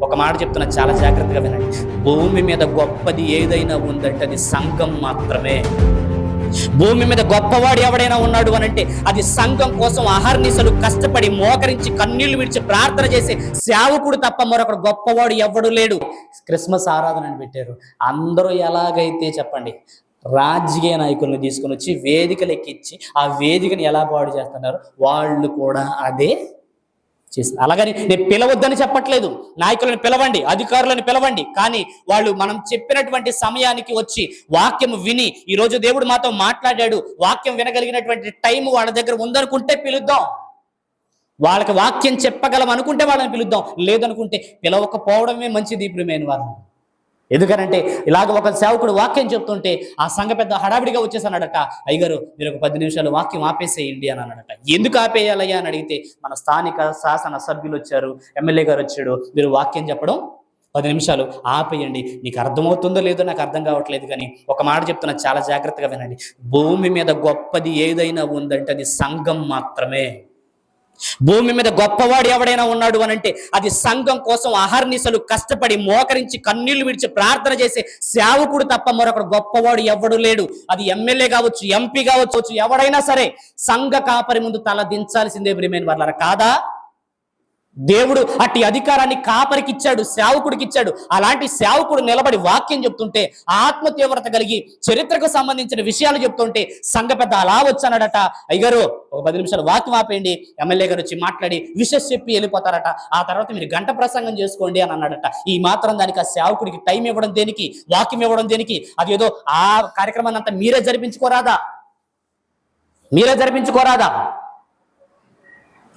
ఒక మాట చెప్తున్నా, చాలా జాగ్రత్తగా వినండి. భూమి మీద గొప్పది ఏదైనా ఉందంటే అది సంఘం మాత్రమే. భూమి మీద గొప్పవాడు ఎవడైనా ఉన్నాడు అని అంటే అది సంఘం కోసం అహర్నిశలు కష్టపడి మోకరించి కన్నీళ్లు విడిచి ప్రార్థన చేసే సేవకుడు తప్ప మరొకడు గొప్పవాడు ఎవడు లేడు. క్రిస్మస్ ఆరాధనని పెట్టారు. అందరూ ఎలాగైతే చెప్పండి, రాజకీయ నాయకులను తీసుకొని వచ్చి వేదికలు ఎక్కించి ఆ వేదికను ఎలా పాడు చేస్తున్నారు, వాళ్ళు కూడా అదే చేస్తారు. అలాగని నేను పిలవద్దని చెప్పట్లేదు. నాయకులను పిలవండి, అధికారులను పిలవండి, కానీ వాళ్ళు మనం చెప్పినటువంటి సమయానికి వచ్చి వాక్యం విని, ఈరోజు దేవుడు మాతో మాట్లాడాడు, వాక్యం వినగలిగినటువంటి టైం వాళ్ళ దగ్గర ఉందనుకుంటే పిలుద్దాం. వాళ్ళకి వాక్యం చెప్పగలం అనుకుంటే వాళ్ళని పిలుద్దాం, లేదనుకుంటే పిలవకపోవడమే మంచిది ప్రియమైన వారు. ఎందుకనంటే ఇలాగ ఒక సేవకుడు వాక్యం చెప్తుంటే ఆ సంఘ పెద్ద హడావిడిగా వచ్చేసన్నాడట, అయ్యగారు మీరు ఒక 10 నిమిషాలు వాక్యం ఆపేసేయండి అని అన్నాడట. ఎందుకు ఆపేయాలయ్యా అని అడిగితే, మన స్థానిక శాసన సభ్యులు వచ్చారు, ఎమ్మెల్యే గారు వచ్చాడు, మీరు వాక్యం చెప్పడం 10 నిమిషాలు ఆపేయండి. నీకు అర్థమవుతుందో లేదో నాకు అర్థం కావట్లేదు, కానీ ఒక మాట చెప్తున్నా, చాలా జాగ్రత్తగా వినండి. భూమి మీద గొప్పది ఏదైనా ఉందంటే అది సంఘం మాత్రమే. భూమి మీద గొప్పవాడు ఎవడైనా ఉన్నాడు అని అంటే అది సంఘం కోసం అహర్నిశలు కష్టపడి మోకరించి కన్నీళ్లు విడిచి ప్రార్థన చేసే సేవకుడు తప్ప మరొకడు గొప్పవాడు ఎవడు లేడు. అది ఎమ్మెల్యే కావచ్చు, ఎంపీ కావచ్చు, ఎవడైనా సరే సంఘ కాపరి ముందు తల దించాల్సిందే ప్రియమైన వాళ్ళారా, కాదా? దేవుడు అట్టి అధికారాన్ని కాపరికి ఇచ్చాడు, సేవకుడికి ఇచ్చాడు. అలాంటి సేవకుడు నిలబడి వాక్యం చెప్తుంటే, ఆత్మ తీవ్రత కలిగి చరిత్రకు సంబంధించిన విషయాలు చెప్తుంటే సంఘ పెద్ద అలా వచ్చానడట, అయ్యగారు ఒక 10 నిమిషాలు వాక్యం ఆపేయండి, ఎమ్మెల్యే గారు వచ్చి మాట్లాడి విషయం చెప్పి వెళ్ళిపోతారట, ఆ తర్వాత మీరు గంట ప్రసంగం చేసుకోండి అని అన్నాడట. ఈ మాత్రం దానికి ఆ సేవకుడికి టైం ఇవ్వడం దేనికి, వాక్యం ఇవ్వడం దేనికి? అది ఏదో ఆ కార్యక్రమాన్ని అంతా మీరే జరిపించుకోరాదా?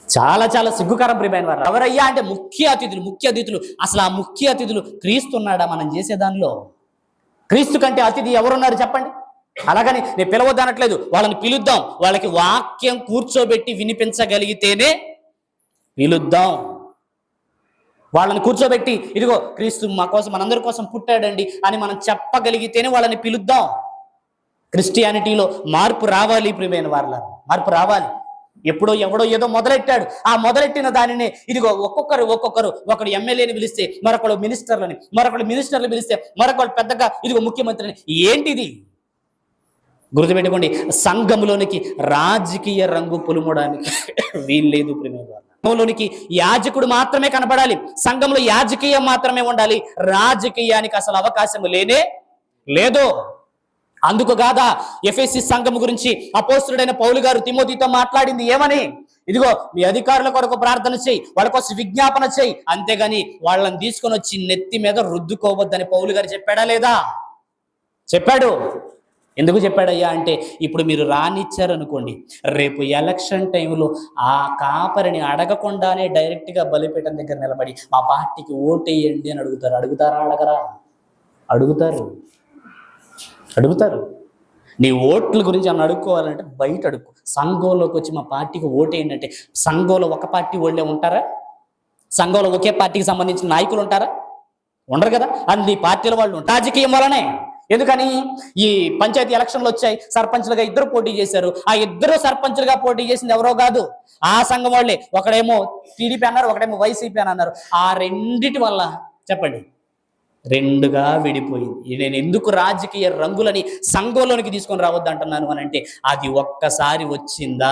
చాలా చాలా సిగ్గుకరం ప్రియమైన వారు. ఎవరయ్యా అంటే ముఖ్య అతిథులు. అసలు ఆ ముఖ్య అతిథులు క్రీస్తున్నాడా మనం చేసే దానిలో? క్రీస్తు కంటే అతిథి ఎవరున్నారు చెప్పండి? అలాగని నేను పిలవద్దనట్లేదు, వాళ్ళని పిలుద్దాం. వాళ్ళకి వాక్యం కూర్చోబెట్టి వినిపించగలిగితేనే పిలుద్దాం. వాళ్ళని కూర్చోబెట్టి ఇదిగో క్రీస్తు మా కోసం, మనందరి కోసం పుట్టాడండి అని మనం చెప్పగలిగితేనే వాళ్ళని పిలుద్దాం. క్రిస్టియానిటీలో మార్పు రావాలి ప్రియమైన వారు, మార్పు రావాలి. ఎప్పుడో ఎవడో ఏదో మొదలెట్టాడు, ఆ మొదలెట్టిన దానినే ఇదిగో ఒక్కొక్కరు ఒకడు ఎమ్మెల్యేని పిలిస్తే మరొకడు మినిస్టర్లు పిలిస్తే మరొకడు పెద్దగా ఇదిగో ముఖ్యమంత్రిని. ఏంటిది? గుర్తుపెట్టుకోండి, సంఘంలోనికి రాజకీయ రంగు పులుమడానికి వీల్లేదు ప్రియమైన వారు. సంఘంలోనికి యాజకుడు మాత్రమే కనపడాలి, సంఘంలో యాజకీయం మాత్రమే ఉండాలి, రాజకీయానికి అసలు అవకాశం లేనే లేదు. అందుకు కాదా ఎఫెసీ సంఘం గురించి అపోస్తలుడైన పౌలు గారు తిమోతితో మాట్లాడింది ఏమని? ఇదిగో మీ అధికారుల కొరకు ప్రార్థన చేయి, వాళ్ళ కోసం విజ్ఞాపన చేయి, అంతేగాని వాళ్ళని తీసుకొని వచ్చి నెత్తి మీద రుద్దుకోవద్దని పౌలు గారు చెప్పాడా లేదా? చెప్పాడు. ఎందుకు చెప్పాడయ్యా అంటే, ఇప్పుడు మీరు రానిచ్చారనుకోండి, రేపు ఎలక్షన్ టైంలో ఆ కాపరిని అడగకుండానే డైరెక్ట్గా బలిపీఠం దగ్గర నిలబడి మా పార్టీకి ఓటేయండి అని అడుగుతారా? అడగరా? అడుగుతారు. నీ ఓట్ల గురించి అని అడుక్కోవాలంటే బయట అడుక్కో. సంఘంలోకి వచ్చి మా పార్టీకి ఓటేయండి అంటే, సంఘంలో ఒక పార్టీ వాళ్ళే ఉంటారా? సంఘంలో ఒకే పార్టీకి సంబంధించిన నాయకులు ఉంటారా? ఉండరు కదా. అన్ని పార్టీల వాళ్ళు ఉంటారు. రాజకీయం వల్లనే. ఎందుకని? ఈ పంచాయతీ ఎలక్షన్లు వచ్చాయి, సర్పంచ్లుగా 2 పోటీ చేశారు. ఆ 2 సర్పంచ్లుగా పోటీ చేసింది ఎవరో కాదు, ఆ సంఘం వాళ్ళే. ఒకడేమో టీడీపీ అన్నారు, ఒకడేమో వైసీపీ అని అన్నారు. ఆ రెండిటి వల్ల చెప్పండి 2గా విడిపోయింది. నేను ఎందుకు రాజకీయ రంగులని సంఘంలోనికి తీసుకొని రావద్దు అంటున్నాను అని అంటే, అది ఒక్కసారి వచ్చిందా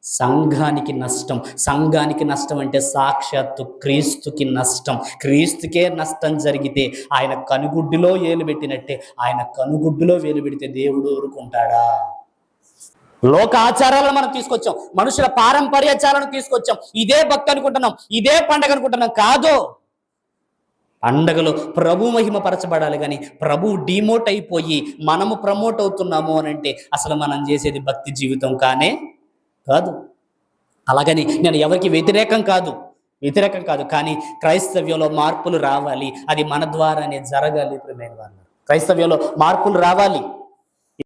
సంఘానికి నష్టం. సంఘానికి నష్టం అంటే సాక్షాత్తు క్రీస్తుకి నష్టం. క్రీస్తుకే నష్టం జరిగితే ఆయన కనుగుడ్డులో ఏలు పెట్టినట్టే. ఆయన కనుగుడ్డులో వేలు పెడితే దేవుడు ఊరుకుంటాడా? లోక ఆచారాలను మనం తీసుకొచ్చాం, మనుషుల పారంపర్యాచారాలను తీసుకొచ్చాం. ఇదే భక్తి అనుకుంటున్నాం, ఇదే పండగ అనుకుంటున్నాం. కాదు, పండగలో ప్రభు మహిమ పరచబడాలి, కానీ ప్రభు డిమోట్ అయిపోయి మనము ప్రమోట్ అవుతున్నాము అని అంటే అసలు మనం చేసేది భక్తి జీవితం కాదు. అలాగని నేను ఎవరికి వ్యతిరేకం కాదు, కానీ క్రైస్తవ్యంలో మార్పులు రావాలి. అది మన ద్వారానే జరగాలి ప్రియమైన వారు. క్రైస్తవ్యంలో మార్పులు రావాలి.